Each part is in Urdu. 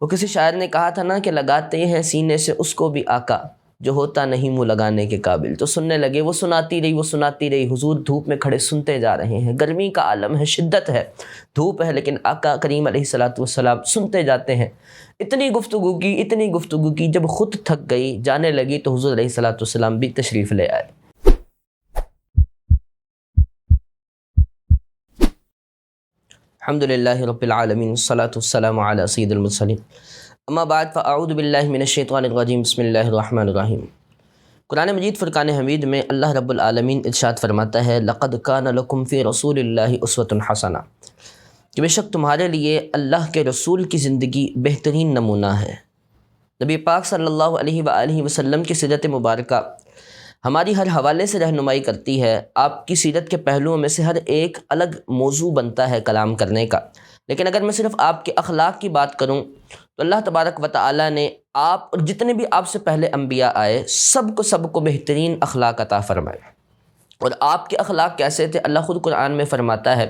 وہ کسی شاعر نے کہا تھا نا کہ لگاتے ہیں سینے سے اس کو بھی آقا جو ہوتا نہیں منہ لگانے کے قابل۔ تو سننے لگے، وہ سناتی رہی، حضور دھوپ میں کھڑے سنتے جا رہے ہیں۔ گرمی کا عالم ہے، شدت ہے، دھوپ ہے، لیکن آقا کریم علیہ الصلوۃ والسلام سنتے جاتے ہیں۔ اتنی گفتگو کی جب خود تھک گئی، جانے لگی، تو حضور علیہ الصلوۃ والسلام بھی تشریف لے آئے۔ الحمد للہ رب العالمین، والصلاۃ والسلام علی سید المرسلین، اما بعد فاعوذ باللہ من الشیطان الرجیم، بسم اللہ الرحمن الرحیم۔ قرآن مجید فرقان حمید میں اللہ رب العالمین ارشاد فرماتا ہے، لقد کان لکم فی رسول اللہ اسوۃ حسنہ، کہ بے شک تمہارے لیے اللہ کے رسول کی زندگی بہترین نمونہ ہے۔ نبی پاک صلی اللہ علیہ وآلہ وسلم کی سیرت مبارکہ ہماری ہر حوالے سے رہنمائی کرتی ہے۔ آپ کی سیرت کے پہلوؤں میں سے ہر ایک الگ موضوع بنتا ہے کلام کرنے کا، لیکن اگر میں صرف آپ کے اخلاق کی بات کروں تو اللہ تبارک و تعالی نے آپ اور جتنے بھی آپ سے پہلے انبیاء آئے سب کو بہترین اخلاق عطا فرمائے۔ اور آپ کے اخلاق کیسے تھے؟ اللہ خود قرآن میں فرماتا ہے،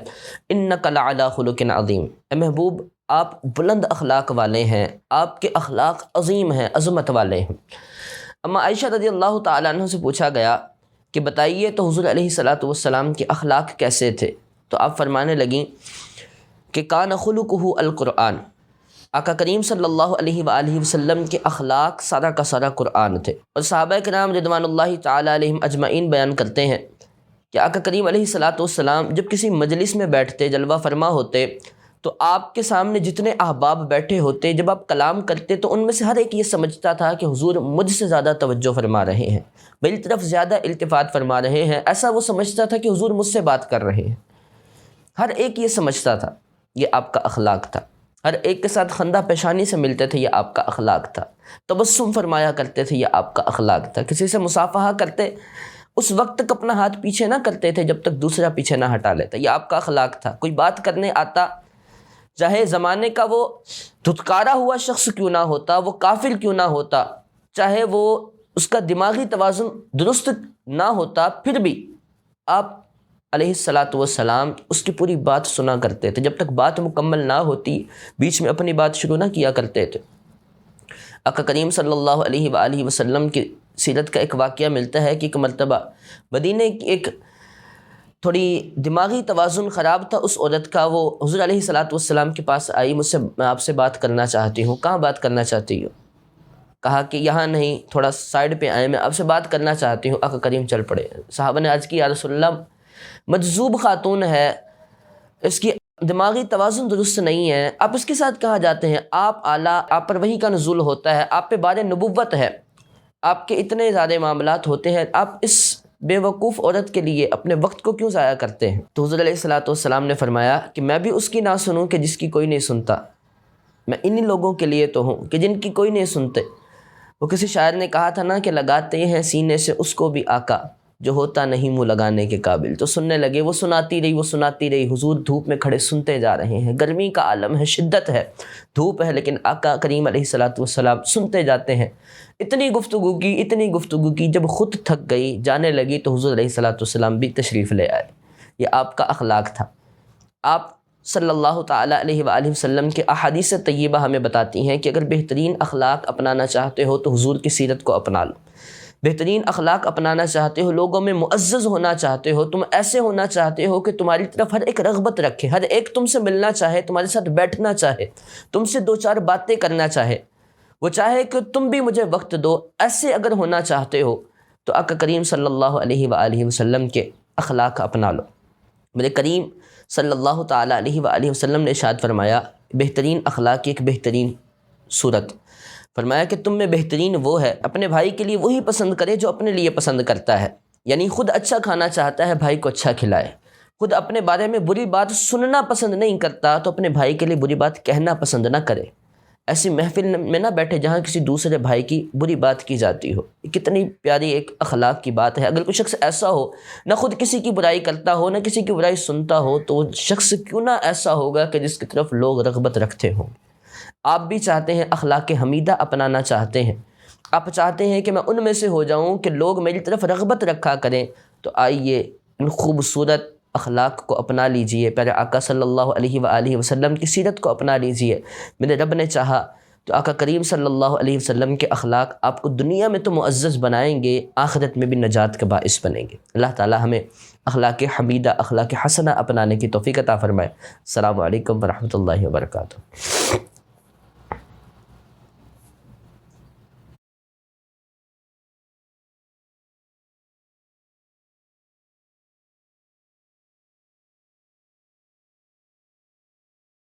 انک لعلی خلق عظیم، اے محبوب آپ بلند اخلاق والے ہیں، آپ کے اخلاق عظیم ہیں، عظمت والے ہیں۔ اما عائشہ رضی اللہ تعالیٰ عنہ سے پوچھا گیا کہ بتائیے تو حضور علیہ الصلوۃ والسلام کے اخلاق کیسے تھے؟ تو آپ فرمانے لگیں کہ کان خلقہ القرآن، آقا کریم صلی اللہ علیہ وآلہ وسلم کے اخلاق سارا کا سارا قرآن تھے۔ اور صحابہ کرام رضوان اللہ تعالیٰ علیہم اجمعین بیان کرتے ہیں کہ آقا کریم علیہ الصلوۃ والسلام جب کسی مجلس میں بیٹھتے، جلوہ فرما ہوتے، تو آپ کے سامنے جتنے احباب بیٹھے ہوتے، جب آپ کلام کرتے تو ان میں سے ہر ایک یہ سمجھتا تھا کہ حضور مجھ سے زیادہ توجہ فرما رہے ہیں، میری طرف زیادہ التفات فرما رہے ہیں، ایسا وہ سمجھتا تھا کہ حضور مجھ سے بات کر رہے ہیں۔ ہر ایک یہ سمجھتا تھا، یہ آپ کا اخلاق تھا۔ ہر ایک کے ساتھ خندہ پیشانی سے ملتے تھے، یہ آپ کا اخلاق تھا۔ تبسم فرمایا کرتے تھے، یہ آپ کا اخلاق تھا۔ کسی سے مصافحہ کرتے اس وقت تک اپنا ہاتھ پیچھے نہ کرتے تھے جب تک دوسرا پیچھے نہ ہٹا لیتا، یہ آپ کا اخلاق تھا۔ کوئی بات کرنے آتا، چاہے زمانے کا وہ دھتکارا ہوا شخص کیوں نہ ہوتا، وہ کافر کیوں نہ ہوتا، چاہے وہ اس کا دماغی توازن درست نہ ہوتا، پھر بھی آپ علیہ الصلوۃ والسلام اس کی پوری بات سنا کرتے تھے۔ جب تک بات مکمل نہ ہوتی بیچ میں اپنی بات شروع نہ کیا کرتے تھے۔ آقا کریم صلی اللہ علیہ وآلہ وسلم کی سیرت کا ایک واقعہ ملتا ہے کہ ایک مرتبہ مدینے کی ایک تھوڑی دماغی توازن خراب تھا اس عورت کا، وہ حضور علیہ الصلوۃ والسلام کے پاس آئی، مجھ سے میں آپ سے بات کرنا چاہتی ہوں۔ کہاں بات کرنا چاہتی ہو؟ کہا کہ یہاں نہیں، تھوڑا سائڈ پہ آئے، میں آپ سے بات کرنا چاہتی ہوں۔ آقا کریم چل پڑے۔ صحابہ نے عرض کی، یا رسول اللہ مجذوب خاتون ہے، اس کی دماغی توازن درست نہیں ہے، آپ اس کے ساتھ کہاں جاتے ہیں؟ آپ اعلیٰ، آپ پر وحی کا نزول ہوتا ہے، آپ پہ بار نبوت ہے، آپ کے اتنے زیادہ معاملات ہوتے ہیں، آپ اس بے وقوف عورت کے لیے اپنے وقت کو کیوں ضائع کرتے ہیں؟ تو حضور علیہ الصلوۃ والسلام نے فرمایا کہ میں بھی اس کی نہ سنوں کہ جس کی کوئی نہیں سنتا، میں انہی لوگوں کے لیے تو ہوں کہ جن کی کوئی نہیں سنتے۔ وہ کسی شاعر نے کہا تھا نا کہ لگاتے ہیں سینے سے اس کو بھی آقا جو ہوتا نہیں منہ لگانے کے قابل۔ تو سننے لگے، وہ سناتی رہی، حضور دھوپ میں کھڑے سنتے جا رہے ہیں۔ گرمی کا عالم ہے، شدت ہے، دھوپ ہے، لیکن آقا کریم علیہ الصلوۃ والسلام سنتے جاتے ہیں۔ اتنی گفتگو کی جب خود تھک گئی، جانے لگی، تو حضور علیہ الصلوۃ والسلام بھی تشریف لے آئے۔ یہ آپ کا اخلاق تھا۔ آپ صلی اللہ تعالیٰ علیہ وآلہ وسلم کے احادیث طیبہ ہمیں بتاتی ہیں کہ اگر بہترین اخلاق اپنانا چاہتے ہو تو حضور کی سیرت کو اپنا لو۔ بہترین اخلاق اپنانا چاہتے ہو، لوگوں میں معزز ہونا چاہتے ہو، تم ایسے ہونا چاہتے ہو کہ تمہاری طرف ہر ایک رغبت رکھے، ہر ایک تم سے ملنا چاہے، تمہارے ساتھ بیٹھنا چاہے، تم سے دو چار باتیں کرنا چاہے، وہ چاہے کہ تم بھی مجھے وقت دو، ایسے اگر ہونا چاہتے ہو تو آقا کریم صلی اللہ علیہ وآلہ وسلم کے اخلاق اپنا لو۔ میرے کریم صلی اللہ تعالیٰ علیہ وآلہ وسلم نے ارشاد فرمایا، بہترین اخلاق کی ایک بہترین صورت، فرمایا کہ تم میں بہترین وہ ہے اپنے بھائی کے لیے وہی پسند کرے جو اپنے لیے پسند کرتا ہے، یعنی خود اچھا کھانا چاہتا ہے، بھائی کو اچھا کھلائے۔ خود اپنے بارے میں بری بات سننا پسند نہیں کرتا تو اپنے بھائی کے لیے بری بات کہنا پسند نہ کرے۔ ایسی محفل میں نہ بیٹھے جہاں کسی دوسرے بھائی کی بری بات کی جاتی ہو۔ کتنی پیاری ایک اخلاق کی بات ہے۔ اگر کوئی شخص ایسا ہو، نہ خود کسی کی برائی کرتا ہو، نہ کسی کی برائی سنتا ہو، تو وہ شخص کیوں نہ ایسا ہوگا کہ جس کی طرف لوگ رغبت رکھتے ہوں۔ آپ بھی چاہتے ہیں اخلاق حمیدہ اپنانا چاہتے ہیں، آپ چاہتے ہیں کہ میں ان میں سے ہو جاؤں کہ لوگ میری طرف رغبت رکھا کریں، تو آئیے ان خوبصورت اخلاق کو اپنا لیجئے، پیارے آقا صلی اللہ علیہ وآلہ وسلم کی سیرت کو اپنا لیجئے۔ میرے رب نے چاہا تو آقا کریم صلی اللہ علیہ وسلم کے اخلاق آپ کو دنیا میں تو معزز بنائیں گے، آخرت میں بھی نجات کا باعث بنیں گے۔ اللہ تعالی ہمیں اخلاق حمیدہ، اخلاق حسنہ اپنانے کی توفیق عطا فرمائے۔ السلام علیکم ورحمۃ اللہ وبرکاتہ۔